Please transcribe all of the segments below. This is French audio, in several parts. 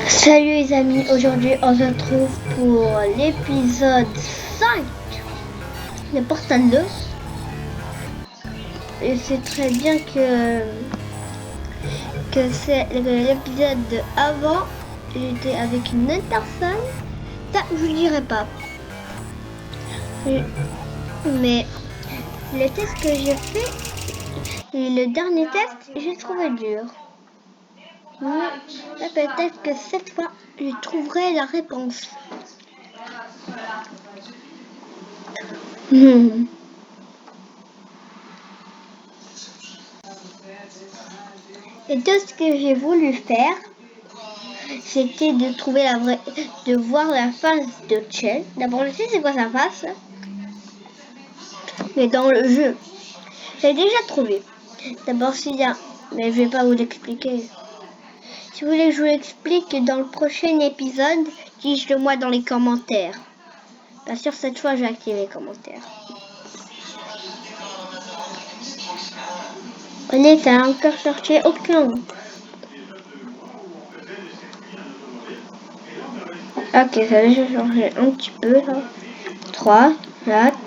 Salut les amis, aujourd'hui on se retrouve pour l'épisode 5 de Portal 2. Et c'est très bien que c'est l'épisode de avant, j'étais avec une autre personne. Ça, je vous dirai pas. Mais les tests que j'ai fait, et le dernier test, j'ai trouvé dur. Mais peut-être que cette fois, je trouverai la réponse. Et tout ce que j'ai voulu faire, c'était de trouver de voir la face de Chell. D'abord, je sais c'est quoi sa face, mais dans le jeu, j'ai déjà trouvé. D'abord, s'il y a, mais je vais pas vous l'expliquer. Si vous voulez que je vous l'explique dans le prochain épisode, dites-le moi dans les commentaires. Bien sûr, cette fois, j'ai activé les commentaires. On est à encore chercher aucun. Ok, ça a déjà changé un petit peu là. 3, 4.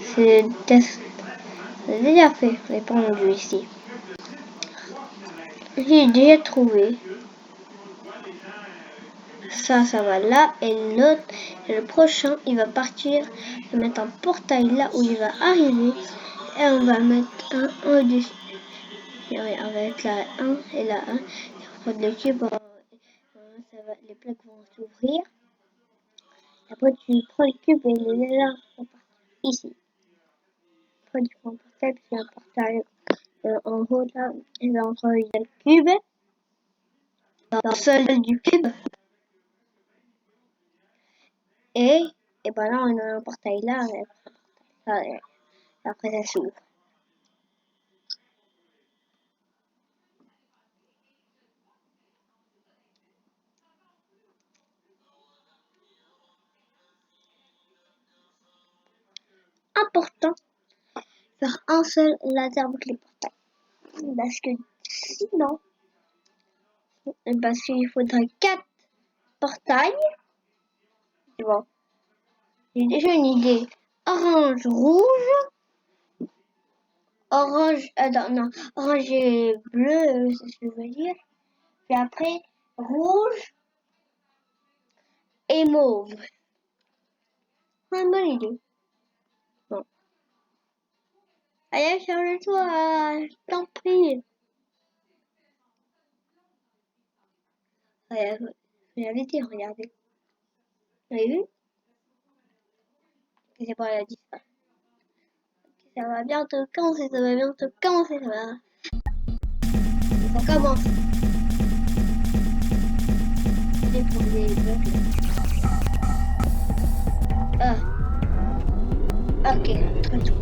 C'est le test. C'est déjà fait, mais pas rendu ici. J'ai déjà trouvé. Ça va là. Et l'autre, le prochain, il va partir. Il va mettre un portail là où il va arriver. Et on va mettre un au-dessus. On va mettre la 1 et la 1. Après le cube, les plaques vont s'ouvrir. Après, tu prends le cube et les lézards vont partir ici. Après, tu prends un portail, puis un portail en haut là. Et là, entre il y a le cube. Dans le sol du cube. Et ben là, on a un portail là. Et après, ça s'ouvre. Important faire un seul laser avec les portails. Parce que sinon, parce qu'il faudrait 4 portails. Tu vois. J'ai déjà une idée. Orange, rouge. Orange, non, orange et bleu, c'est ce que je veux dire. Puis après, rouge et mauve. C'est une bonne idée. Bon. Allez, charge-toi, je t'en prie. Regardez, regardez. Vous avez vu? C'est pas la dit ça. Ça va bientôt commencer, ça va bientôt commencer, ça va. Ça commence. C'est pour les blocs là. Ok, très tout.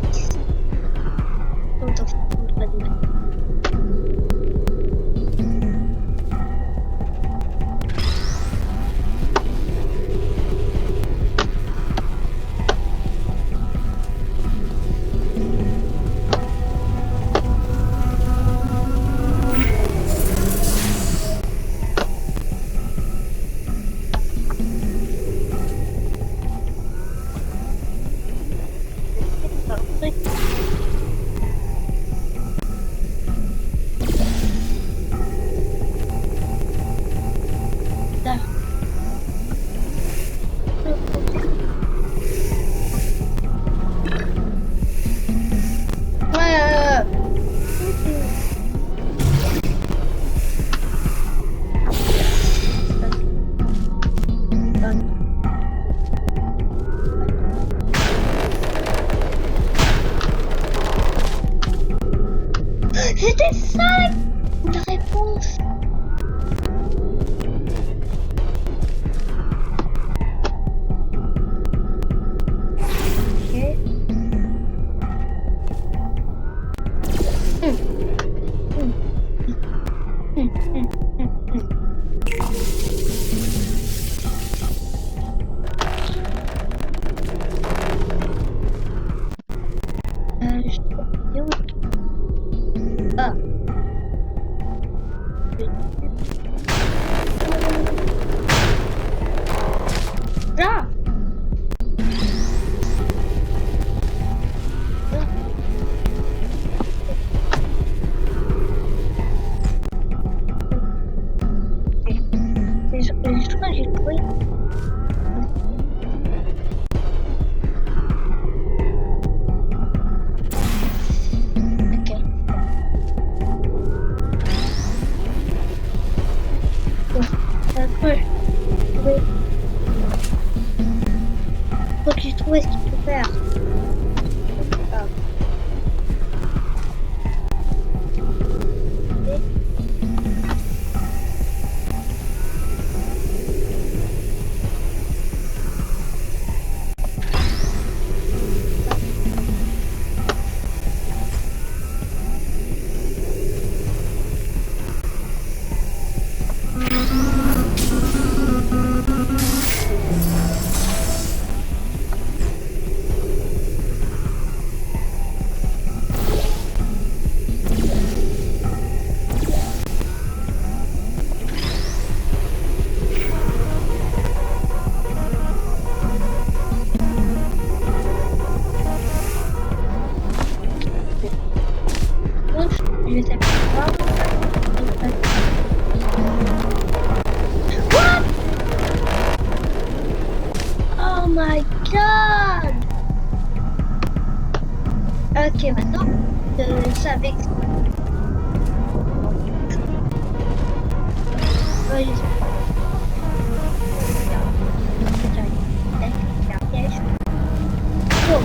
C'était ça la réponse. Ah. Là. Je crois que j'ai trouvé. Ok. Après, faut que j'ai trouvé ce qu'il faut faire. Ah. Je sais pas. What? Oh my god! Ok, maintenant, je savais que ouais, je sais pas. Oh.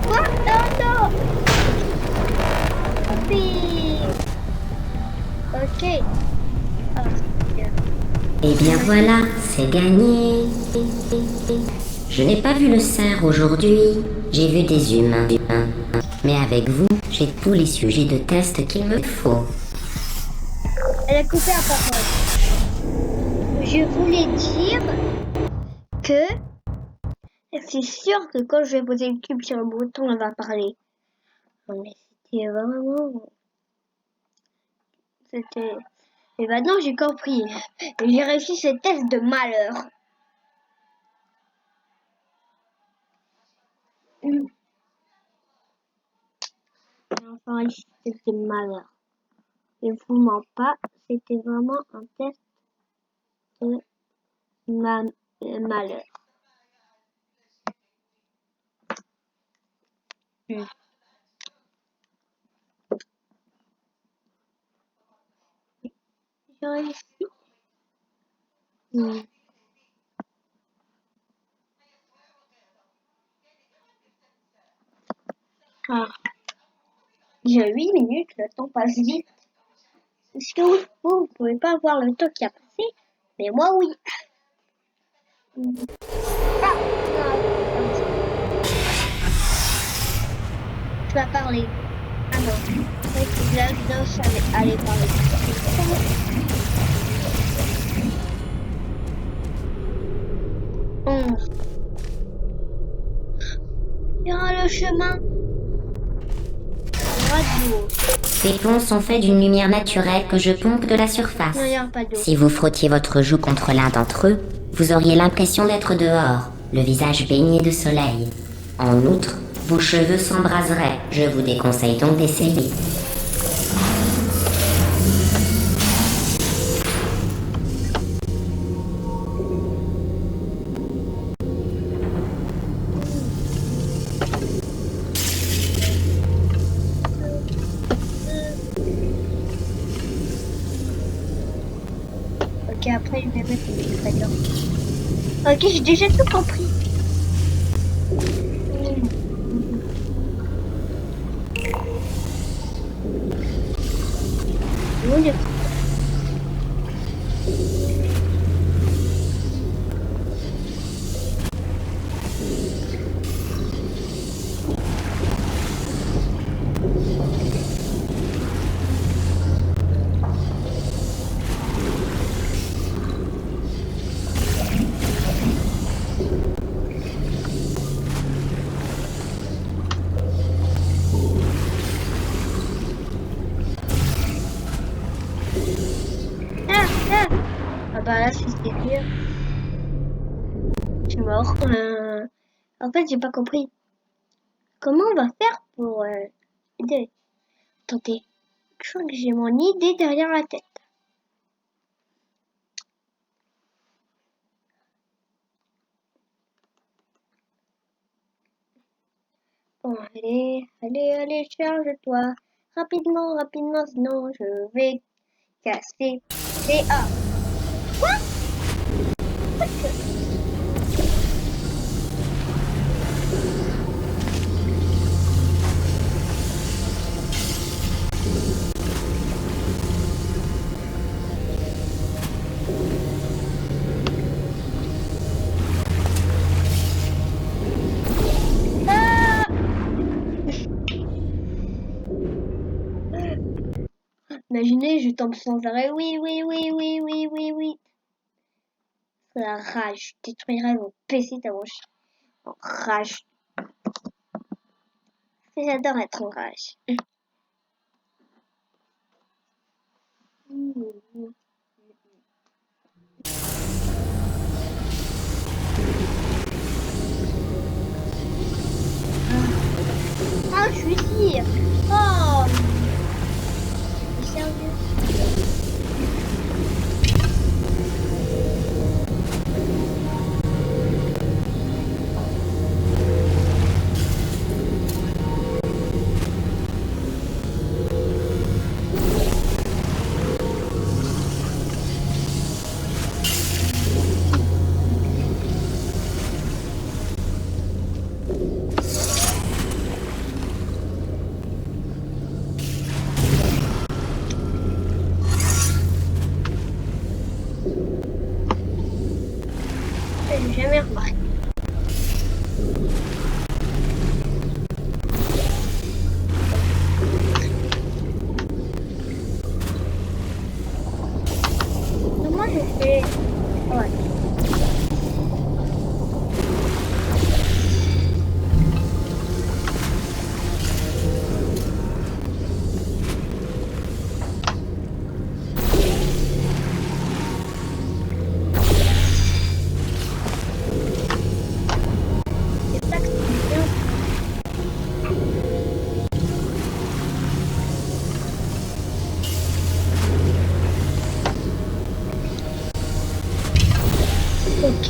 Quoi? Non, non! Oui. Ok. Ah, c'est bien. Et bien voilà, c'est gagné. Je n'ai pas vu le cerf aujourd'hui, j'ai vu des humains. Mais avec vous, j'ai tous les sujets de test qu'il me faut. Elle a coupé la parole. Je voulais dire que c'est sûr que quand je vais poser le cube sur le bouton, elle va parler. Non, mais c'était vraiment... C'était... Et maintenant j'ai compris. J'ai réussi ce test de malheur. Enfin, ici, c'était malheur. Et vous ment pas, c'était vraiment un test de malheur. J'ai réussi. Ah. J'ai 8 minutes, le temps passe vite. Est-ce que vous pouvez pas voir le temps qui a passé? Mais moi, oui. Ah, non. Tu vas parler. Ah non. Oui, c'est là, non, ça allait parler. 11. Il y aura le chemin. Radio. Ces ponts sont faits d'une lumière naturelle que je pompe de la surface. Non, il n'y aura pas d'eau. Si vous frottiez votre joue contre l'un d'entre eux, vous auriez l'impression d'être dehors, le visage baigné de soleil. En outre, vos cheveux s'embraseraient. Je vous déconseille donc d'essayer. Ok, après, je vais mettre les ingrédients. Ok, j'ai déjà tout compris. Où le... Ah bah là, c'est dur. Je suis mort. En fait, j'ai pas compris. Comment on va faire pour aider? Attendez, je crois que j'ai mon idée derrière la tête. Bon, allez, charge-toi. Rapidement, rapidement, sinon je vais casser. Et ah, ah! Imaginez, je tombe sans arrêt. Oui, oui, oui, oui, oui, oui, oui. La rage, je détruirai mon PC tellement je suis en rage. J'adore être en rage. Ah, je suis sûr. Oh, t'es sérieux? J'ai jamais remarqué. Comment je fais? Ouais. C'est ça que c'est bien. Ok.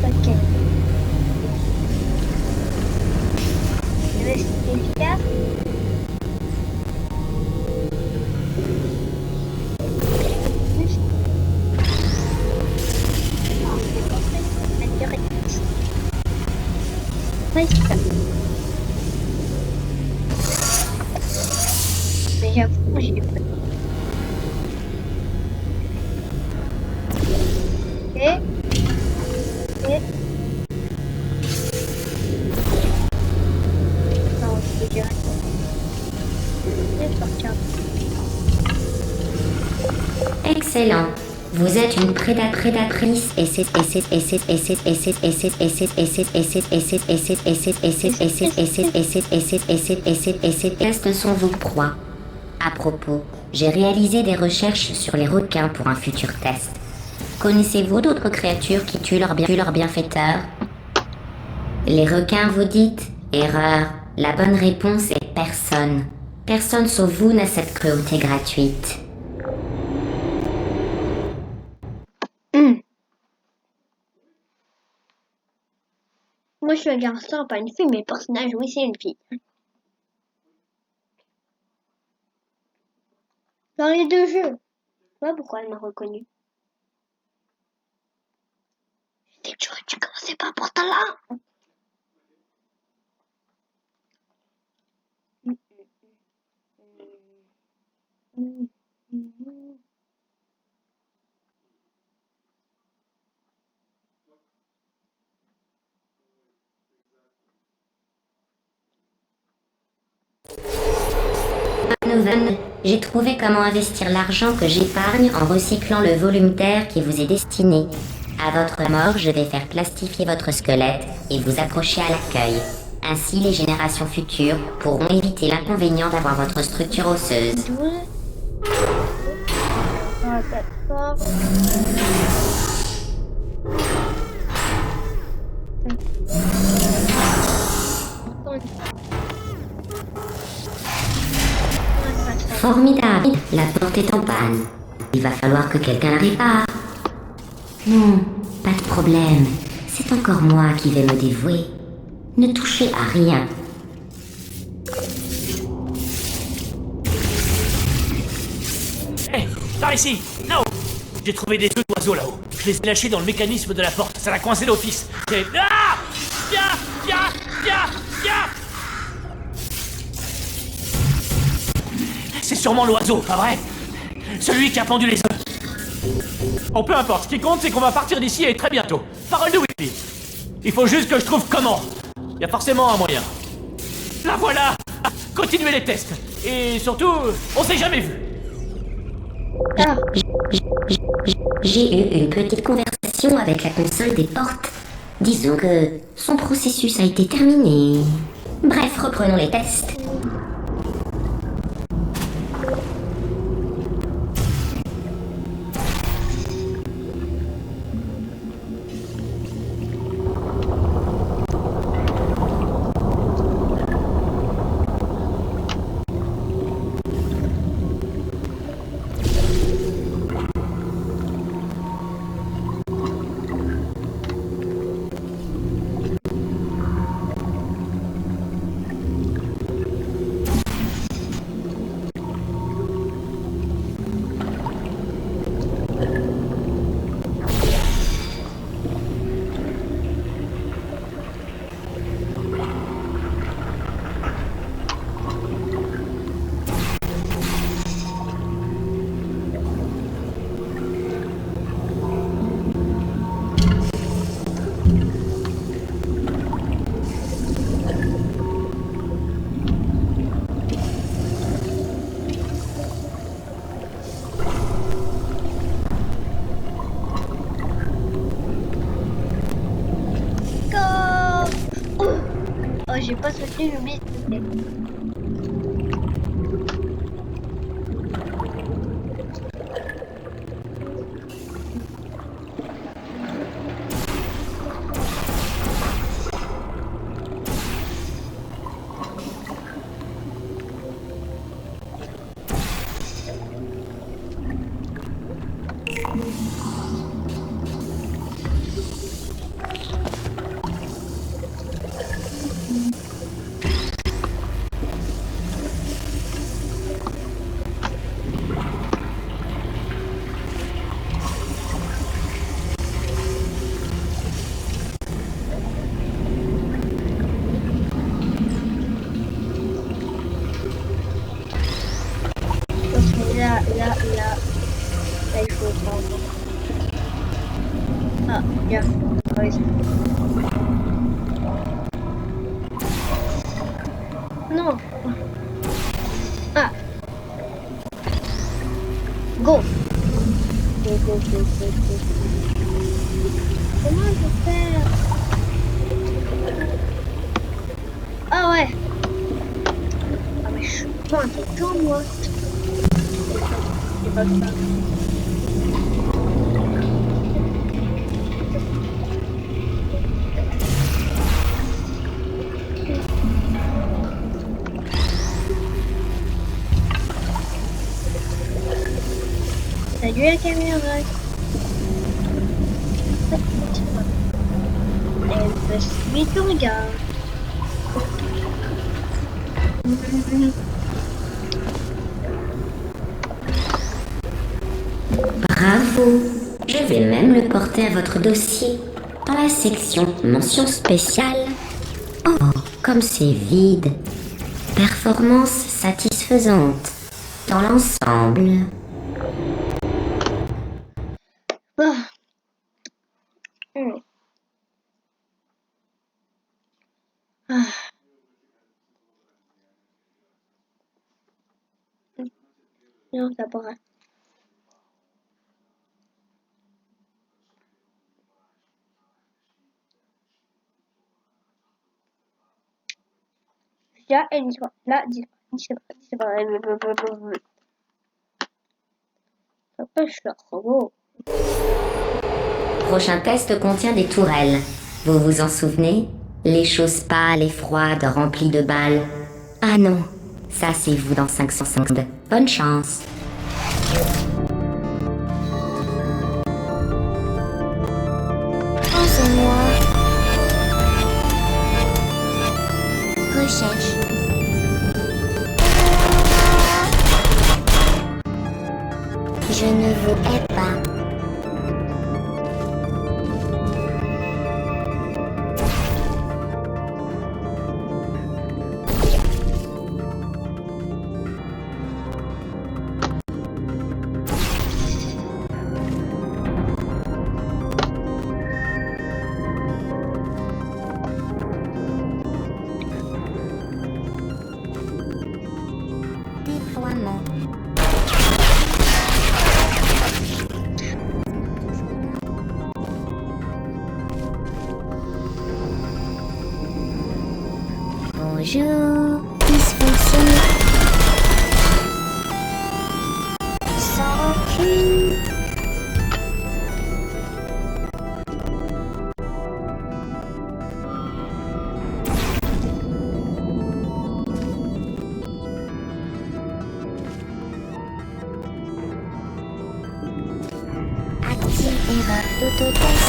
Ok. Je vais essayer efficace. Juste. Oh, c'est parfait. Direct. Ouais, c'est ça. Mais j'avoue, j'ai pas. Ok. Ok. Non, je peux direct. Je vais sortir. Excellent. Vous êtes une prédatrice et ces tests sont vos proies. À propos, j'ai réalisé des recherches sur les requins pour un futur test. Connaissez-vous d'autres créatures qui tuent leurs bienfaiteurs? Les requins, vous dites? Erreur. La bonne réponse est personne. Personne sauf vous n'a cette cruauté gratuite. Moi, je suis un garçon, pas une fille, mais le personnage, oui, c'est une fille. Dans les deux jeux. Je sais pas pourquoi elle m'a reconnu. Dès que j'aurais dû commencer par Portal là. nouvelle. J'ai trouvé comment investir l'argent que j'épargne en recyclant le volume d'air qui vous est destiné. À votre mort, je vais faire plastifier votre squelette et vous accrocher à l'accueil. Ainsi, les générations futures pourront éviter l'inconvénient d'avoir votre structure osseuse. 12. Ah, d'accord. Formidable, la porte est en panne. Il va falloir que quelqu'un la répare. Non, pas de problème. C'est encore moi qui vais me dévouer. Ne touchez à rien. Hé, par ici! Non! J'ai trouvé des œufs d'oiseaux là-haut. Je les ai lâchés dans le mécanisme de la porte. Ça l'a coincé d'office. C'est... Ah! Viens! Viens! Viens! Viens! C'est sûrement l'oiseau, pas vrai? Celui qui a pendu les œufs. Bon, peu importe. Ce qui compte, c'est qu'on va partir d'ici et très bientôt. Parole de Whitby. Il faut juste que je trouve comment. Il y a forcément un moyen. La voilà! Continuez les tests. Et surtout, on s'est jamais vu. Ah, J'ai eu une petite conversation avec la console des portes. Disons que son processus a été terminé. Bref, reprenons les tests. go! Oh, j'ai pas sauté le but, s'il te plaît. Ok, là, il faut prendre. Ah, bien. Oui. Non. Ah, go. Go, go, go, go, go. Comment je peux faire? Ah ouais. Ah mais je suis pas intelligent moi. C'est pas ça. Salut la caméra. Elle me suit ton regard. Bravo! Je vais même le porter à votre dossier dans la section mention spéciale. Oh, comme c'est vide. Performance satisfaisante dans l'ensemble. Ah. Hmm. Ah. Non, ça pourra. Là, elle disparaît. Là, disparaît. Papa, je suis un robot. Prochain test contient des tourelles. Vous vous en souvenez? Les choses pâles et froides remplies de balles. Ah non, ça c'est vous dans 500 secondes. Bonne chance. Oh, c'est moi. Recherche. Je ne vous hais pas. Déploiement. Bonjour. Dysfonctionné. Sans rancune. Active erreur d'autotest.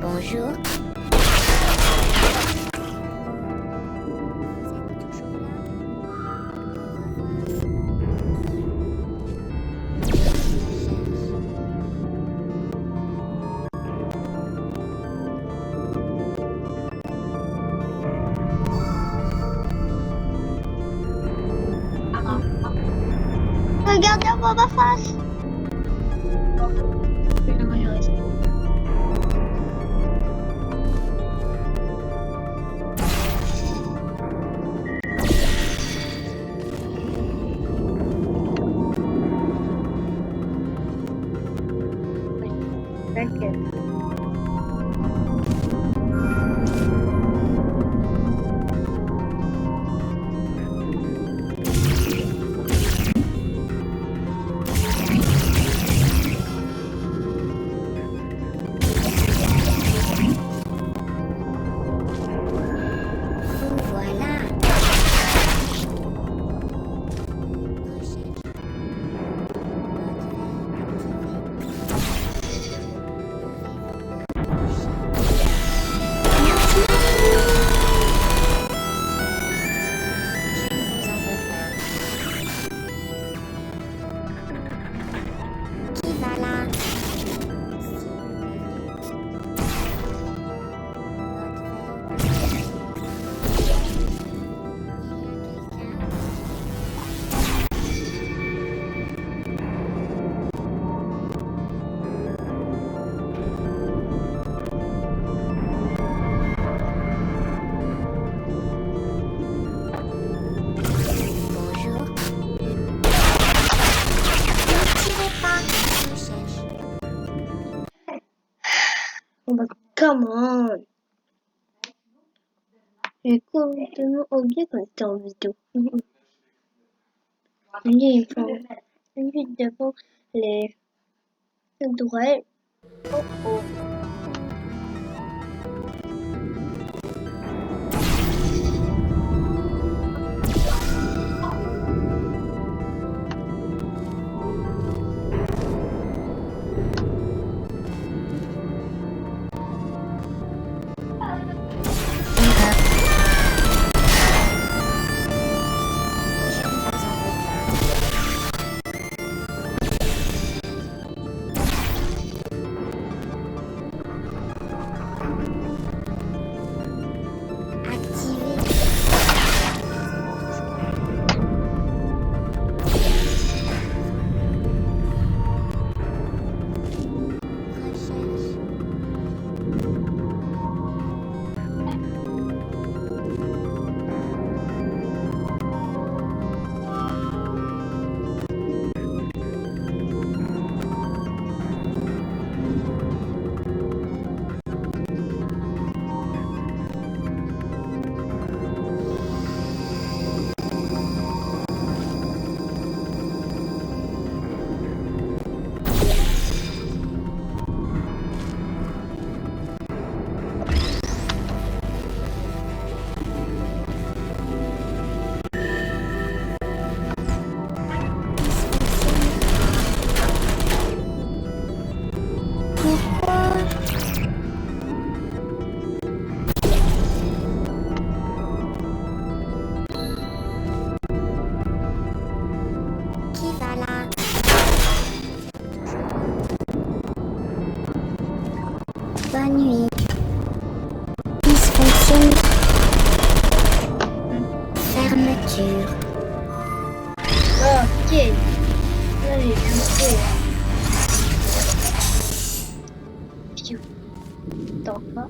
Bonjour. Regardez-moi ma face. come on. J'ai complètement oublié qu'on était en vidéo. Lui, il prend lui devant les droits. Oh oh. Bonne nuit. Dysfonction. Fermeture. Ok. Là, j'ai bien fait. Piou. Attends pas.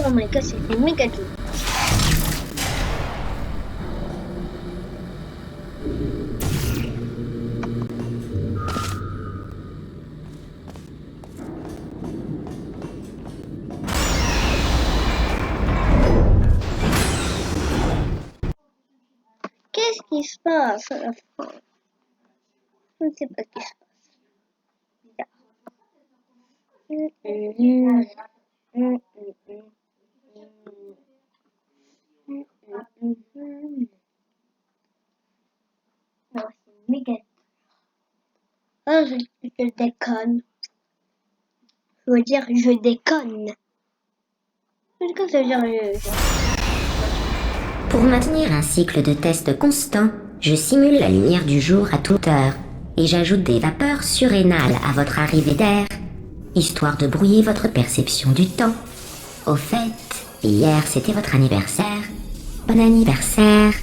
Oh my god, c'est méga dur. Qu'est-ce qui se passe à la fin? Je ne sais pas ce qui se passe. Non, c'est méga. Ah, je déconne. Je veux dire, je déconne. Qu'est-ce que ça veut dire Pour maintenir un cycle de test constant, je simule la lumière du jour à toute heure et j'ajoute des vapeurs surrénales à votre arrivée d'air, histoire de brouiller votre perception du temps. Au fait, hier c'était votre anniversaire. Bon anniversaire!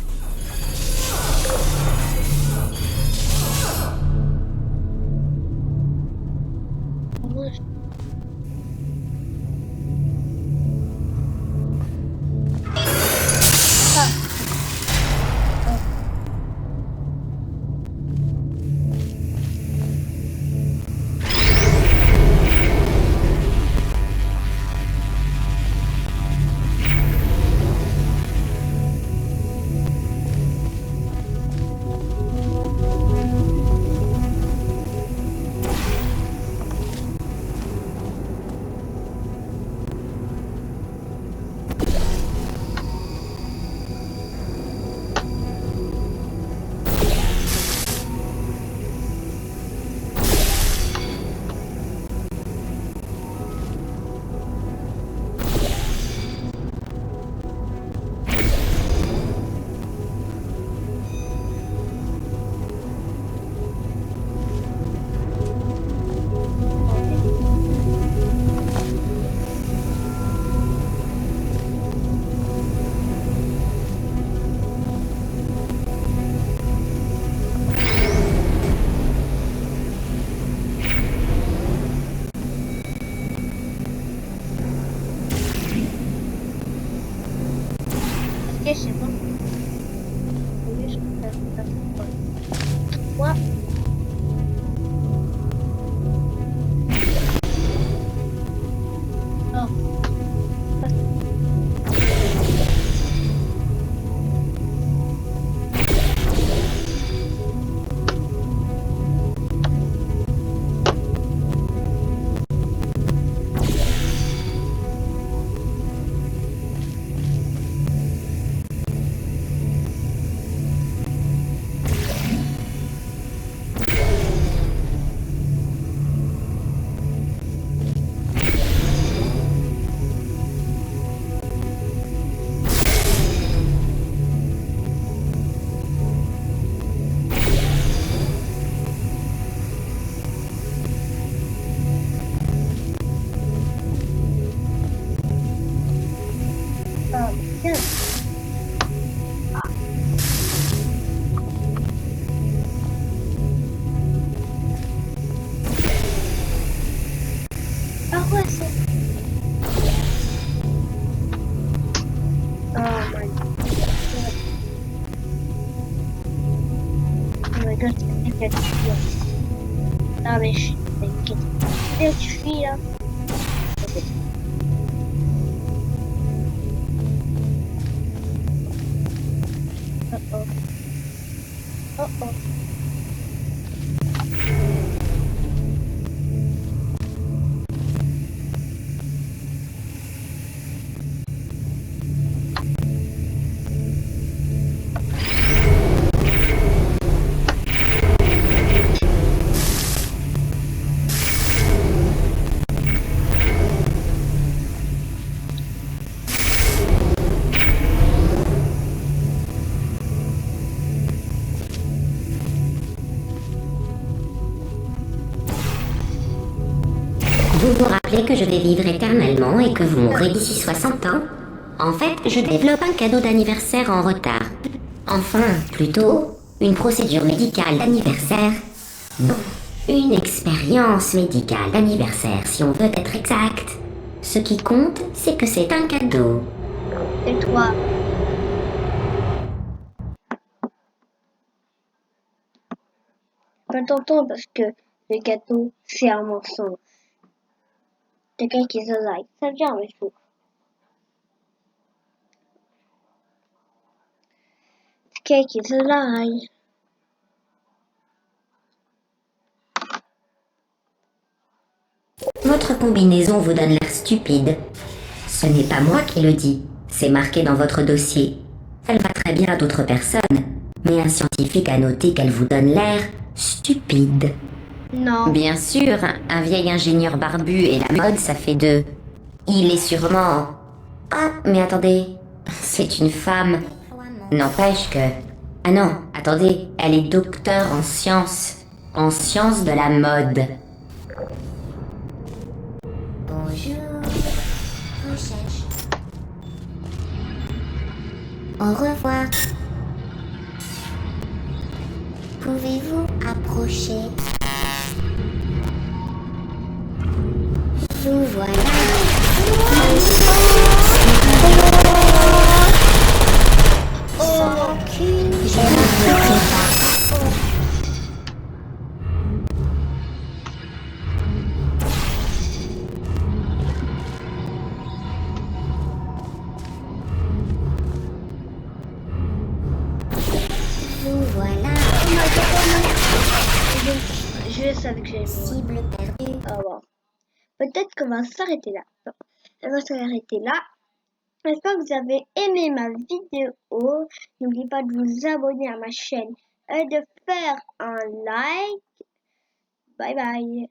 mais je suis là. Ok. Oh oh. Oh oh. Vous vous rappelez que je vais vivre éternellement et que vous mourrez d'ici 60 ans? En fait, je développe un cadeau d'anniversaire en retard. Enfin, plutôt, une procédure médicale d'anniversaire. Non, une expérience médicale d'anniversaire si on veut être exact. Ce qui compte, c'est que c'est un cadeau. Et toi? Pas t'entendre parce que le gâteau, c'est un mensonge. Quelqu'un qui se like, ça vient avec vous. Quelqu'un qui se like. Votre combinaison vous donne l'air stupide. Ce n'est pas moi qui le dis, c'est marqué dans votre dossier. Elle va très bien à d'autres personnes, mais un scientifique a noté qu'elle vous donne l'air stupide. Non. Bien sûr, un vieil ingénieur barbu et la mode, ça fait deux. Il est sûrement... Ah, mais attendez, c'est une femme. N'empêche que... Ah non, attendez, elle est docteur en sciences de la mode. Bonjour. Recherche. Au revoir. Pouvez-vous approcher? Vous voilà. Sans aucune Vous voilà. Je savais que j'allais mourir. Cible perdue. Au revoir. Peut-être qu'on va s'arrêter là. Non, on va s'arrêter là. J'espère que vous avez aimé ma vidéo. N'oubliez pas de vous abonner à ma chaîne et de faire un like. Bye bye.